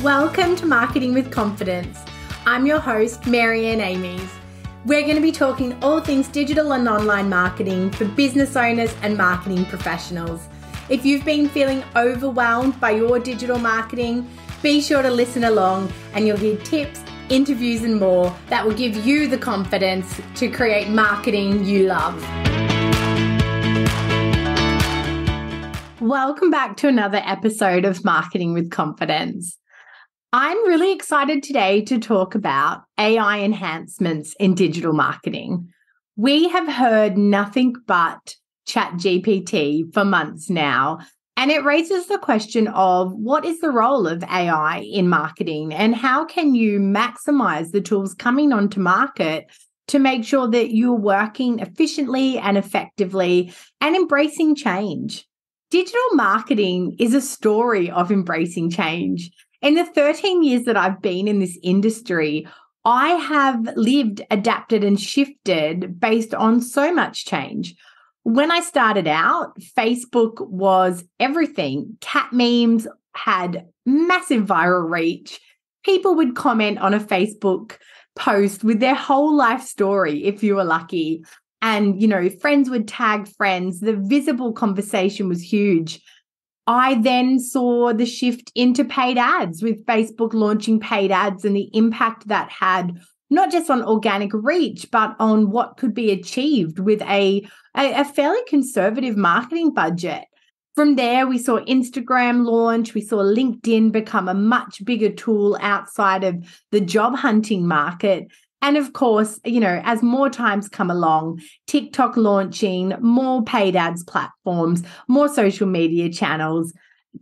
Welcome to Marketing with Confidence. I'm your host, Marianne Amies. We're going to be talking all things digital and online marketing for business owners and marketing professionals. If you've been feeling overwhelmed by your digital marketing, be sure to listen along and you'll hear tips, interviews and more that will give you the confidence to create marketing you love. Welcome back to another episode of Marketing with Confidence. I'm really excited today to talk about AI enhancements in digital marketing. We have heard nothing but ChatGPT for months now, and it raises the question of what is the role of AI in marketing and how can you maximize the tools coming onto market to make sure that you're working efficiently and effectively and embracing change. Digital marketing is a story of embracing change. In the 13 years that I've been in this industry, I have lived, adapted, and shifted based on so much change. When I started out, Facebook was everything. Cat memes had massive viral reach. People would comment on a Facebook post with their whole life story if you were lucky. And, friends would tag friends. The visible conversation was huge. I then saw the shift into paid ads with Facebook launching paid ads and the impact that had not just on organic reach, but on what could be achieved with a fairly conservative marketing budget. From there, we saw Instagram launch. We saw LinkedIn become a much bigger tool outside of the job hunting market. And of course, as more times come along, TikTok launching, more paid ads platforms, more social media channels,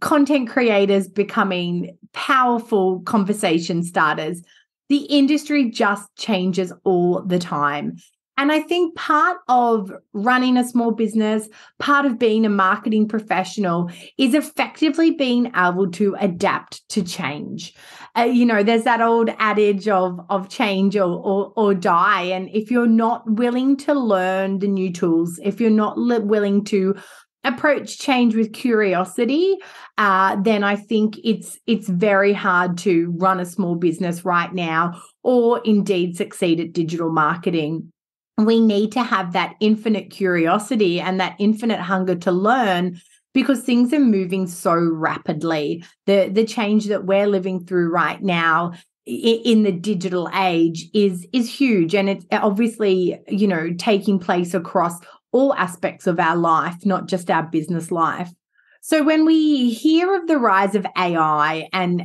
content creators becoming powerful conversation starters. The industry just changes all the time. And I think part of running a small business, part of being a marketing professional is effectively being able to adapt to change. There's that old adage of change or die. And if you're not willing to learn the new tools, if you're not willing to approach change with curiosity, then I think it's very hard to run a small business right now or indeed succeed at digital marketing. We need to have that infinite curiosity and that infinite hunger to learn because things are moving so rapidly. The change that we're living through right now in the digital age is huge. And it's obviously, taking place across all aspects of our life, not just our business life. So when we hear of the rise of AI and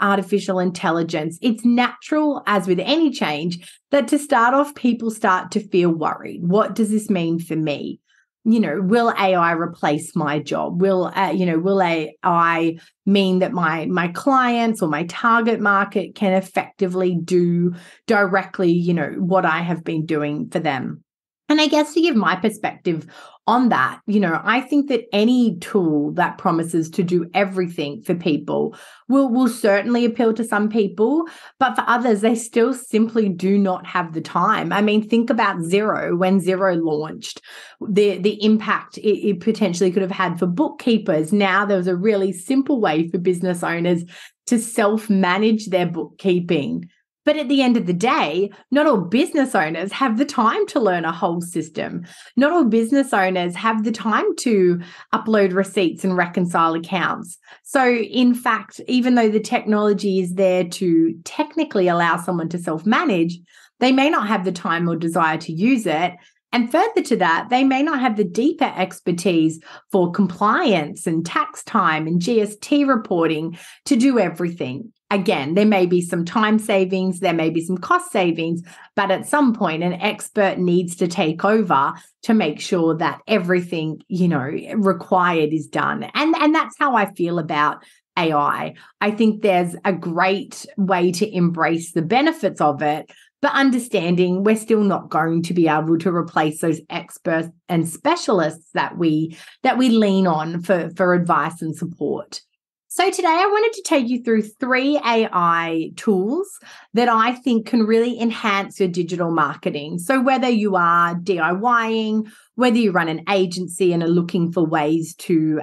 artificial intelligence, it's natural, as with any change, that to start off, people start to feel worried. What does this mean for me? Will AI replace my job? Will AI mean that my clients or my target market can effectively do directly, what I have been doing for them? And I guess to give my perspective on that, I think that any tool that promises to do everything for people will certainly appeal to some people, but for others, they still simply do not have the time. I mean, think about Xero. When Xero launched, the impact it potentially could have had for bookkeepers. Now there was a really simple way for business owners to self-manage their bookkeeping. But at the end of the day, not all business owners have the time to learn a whole system. Not all business owners have the time to upload receipts and reconcile accounts. So in fact, even though the technology is there to technically allow someone to self-manage, they may not have the time or desire to use it. And further to that, they may not have the deeper expertise for compliance and tax time and GST reporting to do everything. Again, there may be some time savings, there may be some cost savings, but at some point, an expert needs to take over to make sure that everything, required is done. And that's how I feel about AI. I think there's a great way to embrace the benefits of it, but understanding we're still not going to be able to replace those experts and specialists that we lean on for advice and support. So today I wanted to take you through 3 AI tools that I think can really enhance your digital marketing. So whether you are DIYing, whether you run an agency and are looking for ways to,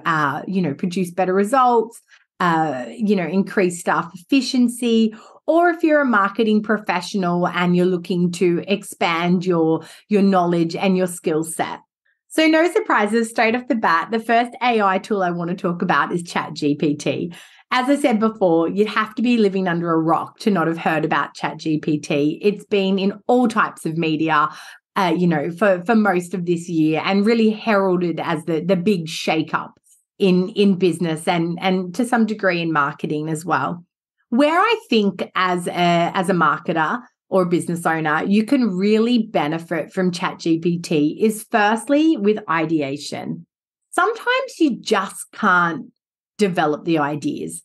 produce better results, increase staff efficiency, or if you're a marketing professional and you're looking to expand your knowledge and your skill set. So no surprises, straight off the bat, the first AI tool I want to talk about is ChatGPT. As I said before, you'd have to be living under a rock to not have heard about ChatGPT. It's been in all types of media, for most of this year, and really heralded as the big shakeup in business and to some degree in marketing as well. Where I think as a marketer or a business owner, you can really benefit from ChatGPT is firstly with ideation. Sometimes you just can't develop the ideas,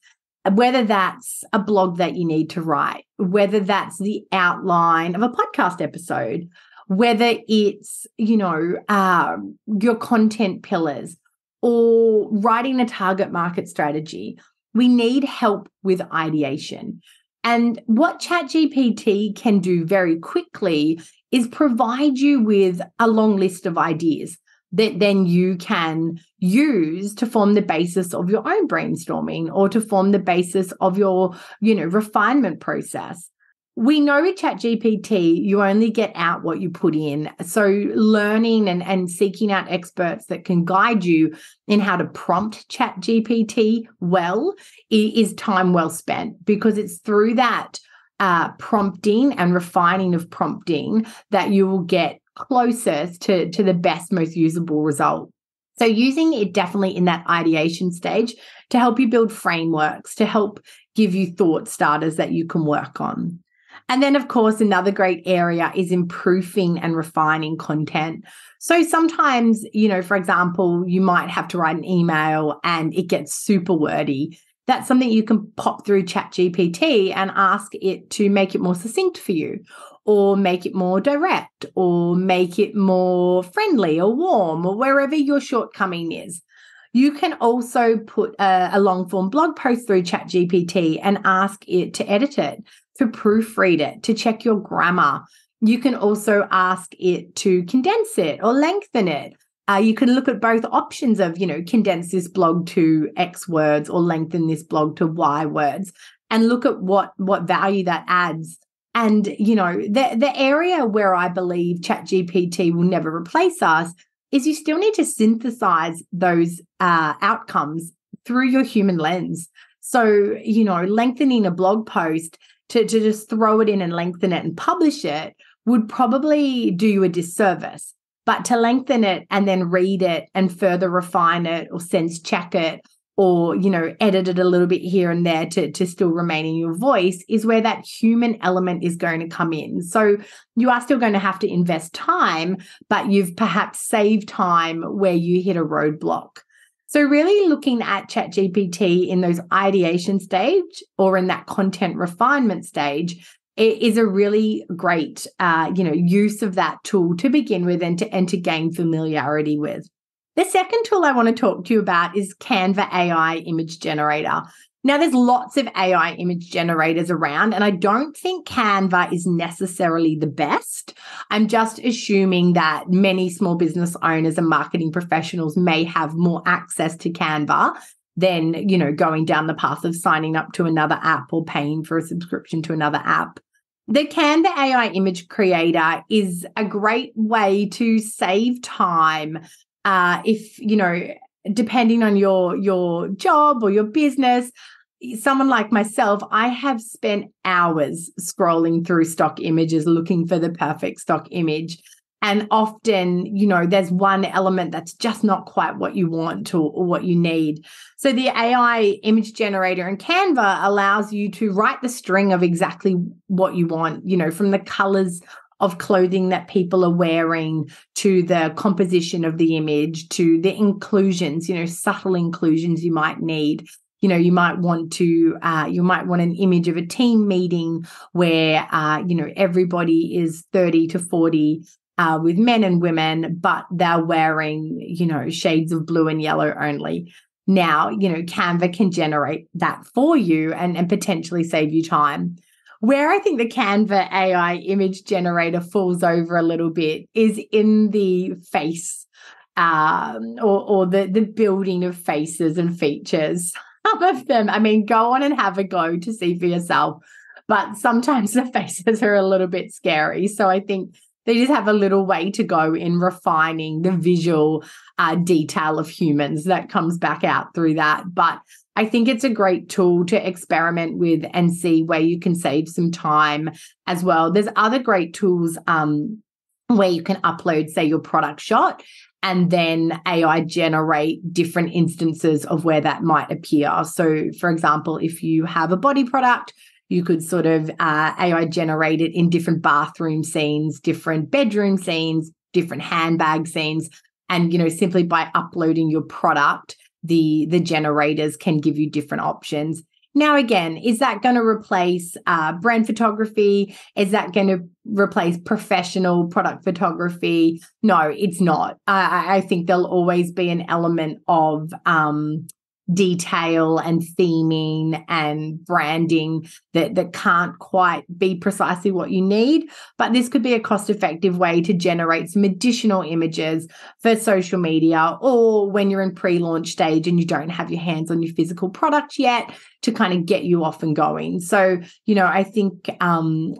whether that's a blog that you need to write, whether that's the outline of a podcast episode, whether it's, your content pillars or writing a target market strategy. We need help with ideation. And what ChatGPT can do very quickly is provide you with a long list of ideas that then you can use to form the basis of your own brainstorming or to form the basis of your, refinement process. We know with ChatGPT, you only get out what you put in. So learning and seeking out experts that can guide you in how to prompt ChatGPT well is time well spent, because it's through that prompting and refining of prompting that you will get closest to the best, most usable result. So using it definitely in that ideation stage to help you build frameworks, to help give you thought starters that you can work on. And then, of course, another great area is improving and refining content. So sometimes, for example, you might have to write an email and it gets super wordy. That's something you can pop through ChatGPT and ask it to make it more succinct for you, or make it more direct, or make it more friendly or warm, or wherever your shortcoming is. You can also put a long-form blog post through ChatGPT and ask it to edit it, to proofread it, to check your grammar. You can also ask it to condense it or lengthen it. You can look at both options of, condense this blog to X words or lengthen this blog to Y words, and look at what value that adds. And, the area where I believe ChatGPT will never replace us is you still need to synthesize those outcomes through your human lens. So, lengthening a blog post to just throw it in and lengthen it and publish it would probably do you a disservice. But to lengthen it and then read it and further refine it or sense check it or, edit it a little bit here and there to still remain in your voice is where that human element is going to come in. So you are still going to have to invest time, but you've perhaps saved time where you hit a roadblock. So really looking at ChatGPT in those ideation stage or in that content refinement stage, it is a really great, use of that tool to begin with and to gain familiarity with. The second tool I want to talk to you about is Canva AI Image Generator. Now, there's lots of AI image generators around, and I don't think Canva is necessarily the best. I'm just assuming that many small business owners and marketing professionals may have more access to Canva than, going down the path of signing up to another app or paying for a subscription to another app. The Canva AI Image Creator is a great way to save time if, depending on your job or your business. Someone like myself, I have spent hours scrolling through stock images looking for the perfect stock image. And often, there's one element that's just not quite what you want or what you need. So the AI image generator in Canva allows you to write the string of exactly what you want, from the colors of clothing that people are wearing to the composition of the image to the inclusions, subtle inclusions you might need. You might want an image of a team meeting where, everybody is 30 to 40 with men and women, but they're wearing, shades of blue and yellow only. Now, Canva can generate that for you and potentially save you time. Where I think the Canva AI image generator falls over a little bit is in the face or the building of faces and features. some of them, I mean, go on and have a go to see for yourself. But sometimes the faces are a little bit scary. So I think they just have a little way to go in refining the visual detail of humans that comes back out through that. But I think it's a great tool to experiment with and see where you can save some time as well. There's other great tools where you can upload, say, your product shot, and then AI generate different instances of where that might appear. So, for example, if you have a body product, you could sort of AI generate it in different bathroom scenes, different bedroom scenes, different handbag scenes. And, simply by uploading your product, the generators can give you different options. Now, again, is that going to replace brand photography? Is that going to replace professional product photography? No, it's not. I think there'll always be an element of detail and theming and branding that can't quite be precisely what you need. But this could be a cost-effective way to generate some additional images for social media, or when you're in pre-launch stage and you don't have your hands on your physical product yet, to kind of get you off and going. So, I think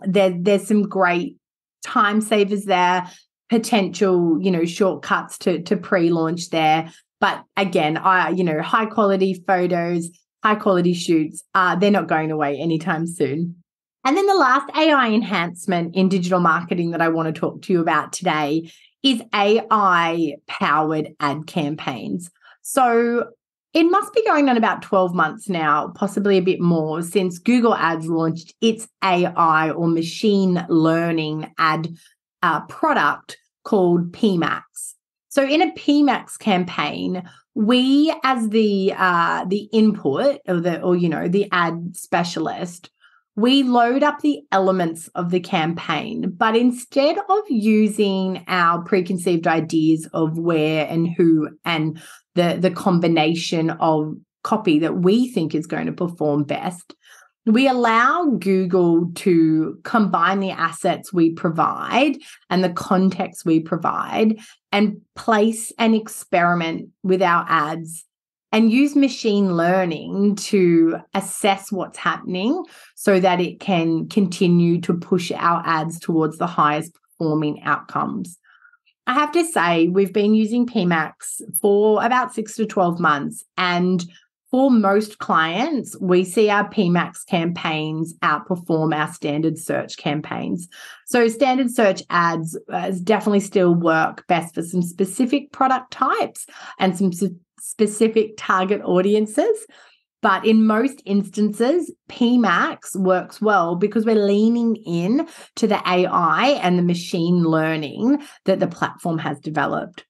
there's some great time savers there, potential, shortcuts to pre-launch there. But again, high quality photos, high quality shoots, they're not going away anytime soon. And then the last AI enhancement in digital marketing that I want to talk to you about today is AI powered ad campaigns. So it must be going on about 12 months now, possibly a bit more, since Google Ads launched its AI or machine learning ad product called PMax. So in a PMax campaign, we as the input of the ad specialist, we load up the elements of the campaign, but instead of using our preconceived ideas of where and who and the combination of copy that we think is going to perform best, we allow Google to combine the assets we provide and the context we provide and place an experiment with our ads and use machine learning to assess what's happening so that it can continue to push our ads towards the highest performing outcomes. I have to say, we've been using PMax for about 6 to 12 months, and for most clients, we see our PMax campaigns outperform our standard search campaigns. So standard search ads definitely still work best for some specific product types and some specific target audiences. But in most instances, PMax works well because we're leaning in to the AI and the machine learning that the platform has developed.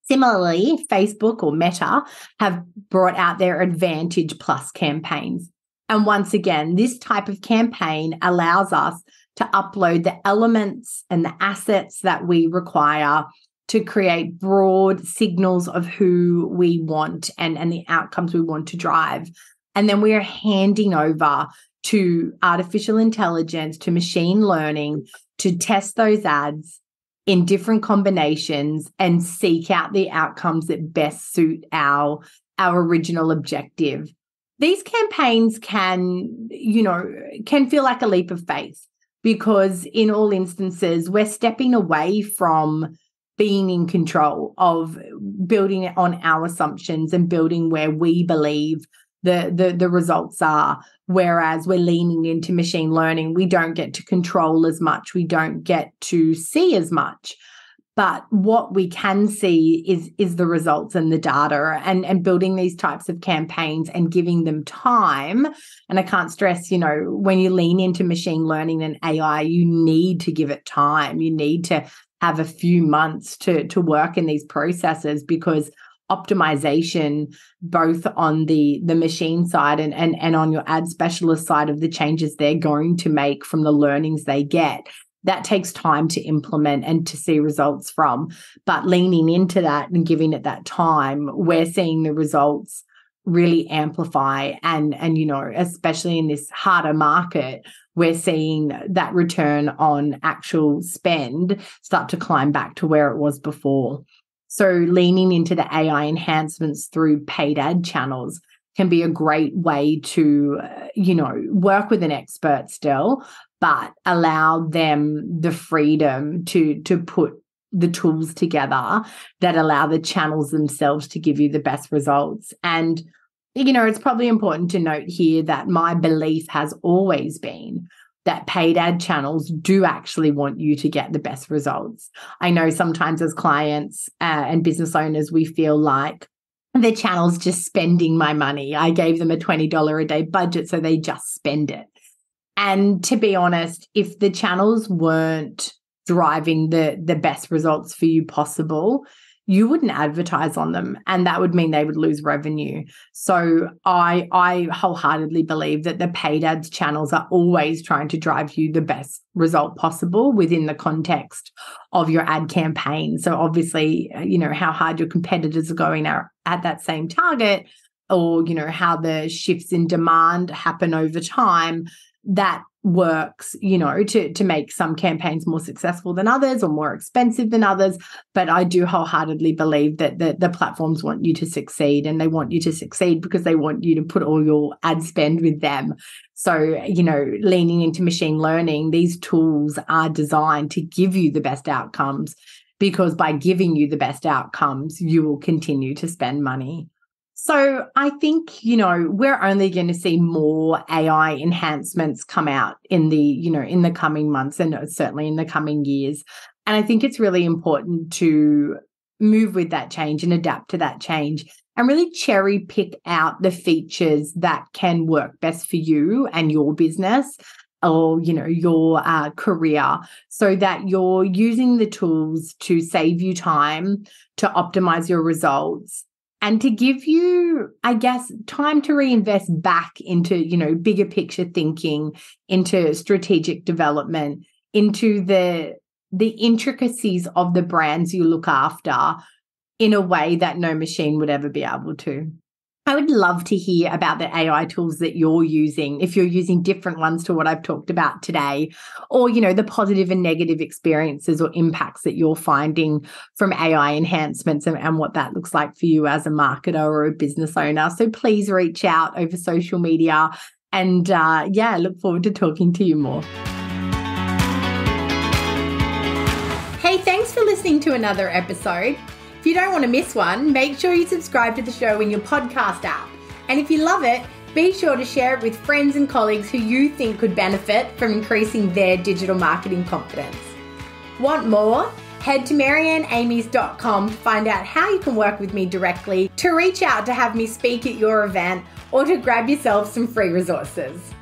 Similarly, Facebook or Meta have brought out their Advantage Plus campaigns. And once again, this type of campaign allows us to upload the elements and the assets that we require to create broad signals of who we want and the outcomes we want to drive. And then we are handing over to artificial intelligence, to machine learning, to test those ads in different combinations and seek out the outcomes that best suit our original objective. These campaigns can feel like a leap of faith because in all instances, we're stepping away from being in control of building it on our assumptions and building where we believe the results are. Whereas we're leaning into machine learning, we don't get to control as much. We don't get to see as much. But what we can see is the results and the data and building these types of campaigns and giving them time. And I can't stress, when you lean into machine learning and AI, you need to give it time. You need to have a few months to work in these processes because optimization, both on the machine side and on your ad specialist side of the changes they're going to make from the learnings they get, that takes time to implement and to see results from. But leaning into that and giving it that time, we're seeing the results really amplify. And especially in this harder market, we're seeing that return on actual spend start to climb back to where it was before. So leaning into the AI enhancements through paid ad channels can be a great way to, work with an expert still, but allow them the freedom to put the tools together that allow the channels themselves to give you the best results. And, it's probably important to note here that my belief has always been that paid ad channels do actually want you to get the best results. I know sometimes as clients and business owners, we feel like the channel's just spending my money. I gave them a $20 a day budget, so they just spend it. And to be honest, if the channels weren't driving the best results for you possible, you wouldn't advertise on them, and that would mean they would lose revenue. So I wholeheartedly believe that the paid ads channels are always trying to drive you the best result possible within the context of your ad campaign. So obviously, how hard your competitors are going at that same target, or, how the shifts in demand happen over time, that works, to make some campaigns more successful than others or more expensive than others. But I do wholeheartedly believe that the platforms want you to succeed, and they want you to succeed because they want you to put all your ad spend with them. So, leaning into machine learning, these tools are designed to give you the best outcomes, because by giving you the best outcomes, you will continue to spend money. So I think, we're only going to see more AI enhancements come out in the coming months, and certainly in the coming years. And I think it's really important to move with that change and adapt to that change, and really cherry pick out the features that can work best for you and your business, or, your career, so that you're using the tools to save you time, to optimize your results, and to give you, I guess, time to reinvest back into, bigger picture thinking, into strategic development, into the intricacies of the brands you look after in a way that no machine would ever be able to. I would love to hear about the AI tools that you're using, if you're using different ones to what I've talked about today, or, the positive and negative experiences or impacts that you're finding from AI enhancements, and what that looks like for you as a marketer or a business owner. So please reach out over social media, and look forward to talking to you more. Hey, thanks for listening to another episode. If you don't want to miss one, make sure you subscribe to the show in your podcast app. And if you love it, be sure to share it with friends and colleagues who you think could benefit from increasing their digital marketing confidence. Want more? Head to maryanneamies.com to find out how you can work with me directly, to reach out to have me speak at your event, or to grab yourself some free resources.